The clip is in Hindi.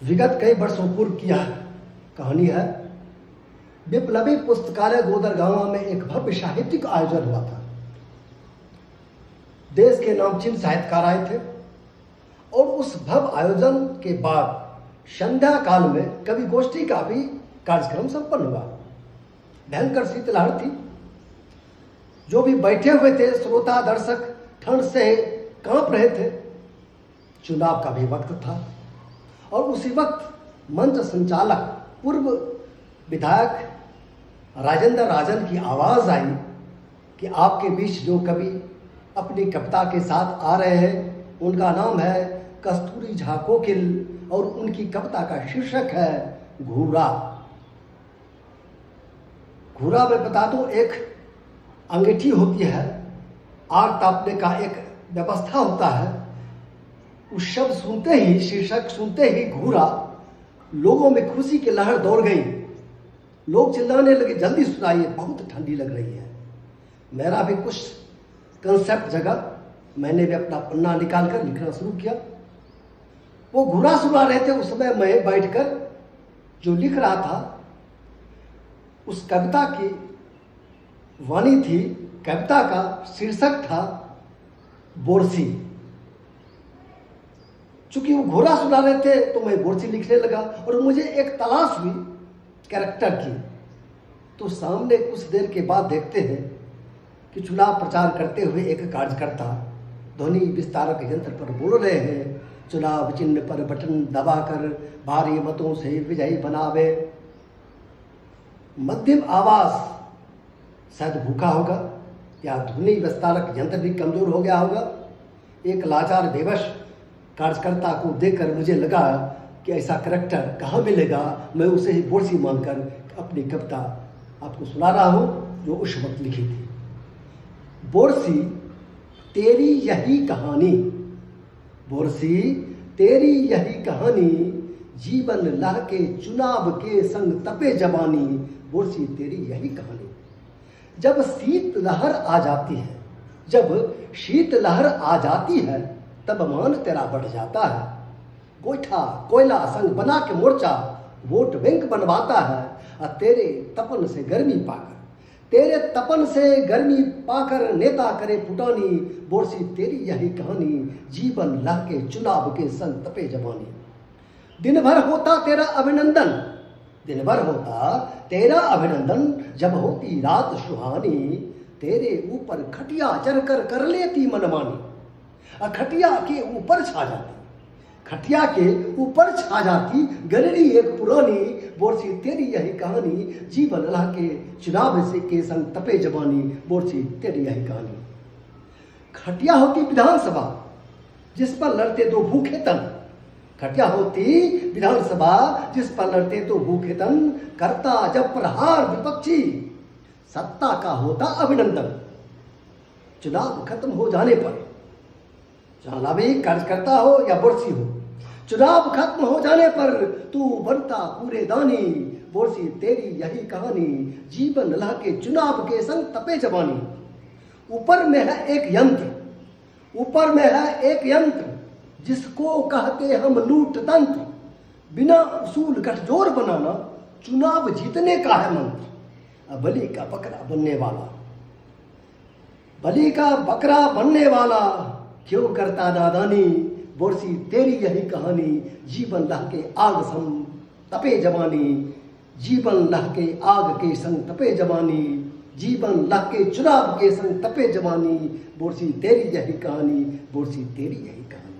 विगत कई वर्षों पूर्व की यह कहानी है। विप्लवी पुस्तकालय गोदरगांव में एक भव्य साहित्यिक आयोजन हुआ था। देश के नामचीन साहित्यकार आए थे और उस भव्य आयोजन के बाद संध्या काल में कवि गोष्ठी का भी कार्यक्रम संपन्न हुआ। भयंकर शीतलहर थी। जो भी बैठे हुए थे श्रोता दर्शक ठंड से कांप रहे थे। चुनाव का भी वक्त था और उसी वक्त मंच संचालक पूर्व विधायक राजेंद्र राजन की आवाज आई कि आपके बीच जो कवि अपनी कविता के साथ आ रहे हैं उनका नाम है कस्तूरी झा कोकिल और उनकी कविता का शीर्षक है घूरा। घूरा में बता दूं, एक अंगीठी होती है, आग तापने का एक व्यवस्था होता है। उस शब्द सुनते ही, शीर्षक सुनते ही घूरा, लोगों में खुशी की लहर दौड़ गई। लोग चिल्लाने लगे, जल्दी सुनाइए, बहुत ठंडी लग रही है। मेरा भी कुछ कंसेप्ट जगा। मैंने भी अपना पन्ना निकाल कर लिखना शुरू किया। वो घूरा सुना रहे थे, उस समय मैं बैठकर जो लिख रहा था उस कविता की वाणी थी, कविता का शीर्षक था बोरसी। चूंकि वो घोड़ा सुना रहे थे तो मैं बोरसी लिखने लगा और मुझे एक तलाश हुई कैरेक्टर की। तो सामने कुछ देर के बाद देखते हैं कि चुनाव प्रचार करते हुए एक कार्यकर्ता ध्वनि विस्तारक यंत्र पर बोल रहे हैं, चुनाव चिन्ह पर बटन दबाकर भारी मतों से विजयी बनावे। मध्यम आवाज, शायद भूखा होगा या ध्वनि विस्तारक यंत्र भी कमजोर हो गया होगा। एक लाचार बेबस कार्यकर्ता को देखकर मुझे लगा कि ऐसा करैक्टर कहाँ मिलेगा। मैं उसे ही बोरसी मानकर अपनी कविता आपको सुना रहा हूँ जो उस वक्त लिखी थी। बोरसी तेरी यही कहानी, बोरसी तेरी यही कहानी, जीवन लह के चुनाव के संग तपे जवानी। बोरसी तेरी यही कहानी। जब शीत लहर आ जाती है, जब शीत लहर आ जाती है तब मान तेरा बढ़ जाता है। गोईठा कोयला संग बना के मोर्चा वोट बैंक बनवाता है। और तेरे तपन से गर्मी पाकर, तेरे तपन से गर्मी पाकर नेता करे फुटानी। बोरसी तेरी यही कहानी, जीवन लह के चुनाव के संग तपे जवानी। दिन भर होता तेरा अभिनंदन, दिन भर होता तेरा अभिनंदन, जब होती रात सुहानी। तेरे ऊपर खटिया चढ़कर कर लेती मनमानी। खटिया के ऊपर छा जाती, खटिया के ऊपर छा जाती गलरी एक पुरानी। बोरसी तेरी यही कहानी, जीवन लह के चुनाव से के संग तपे जवानी। बोरसी तेरी यही कहानी। खटिया होती विधानसभा जिस पर लड़ते दो भूखे तन, खटिया होती विधानसभा जिस पर लड़ते तो भूखे तन। करता जब प्रहार विपक्षी, सत्ता का होता अभिनंदन। चुनाव खत्म हो जाने पर, चाहे भी कार्यकर्ता हो या बोरसी हो, चुनाव खत्म हो जाने पर तू बनता पूरे दानी। बोरसी तेरी यही कहानी, जीवन लह के चुनाव के संग तपे जवानी। ऊपर में है एक यंत्र, ऊपर में है एक यंत्र जिसको कहते हम लूट तंत्र। बिना उसूल गठजोड़ बनाना चुनाव जीतने का है मंत्र। बलि का बकरा बनने वाला, बलि का बकरा बनने वाला क्यों करता नादानी। बोरसी तेरी यही कहानी, जीवन लह के आग संग तपे जवानी। जीवन लह के आग के संग तपे जवानी, जीवन लह के चुनाव के संग तपे जवानी। बोरसी तेरी यही कहानी, बोरसी तेरी यही कहानी।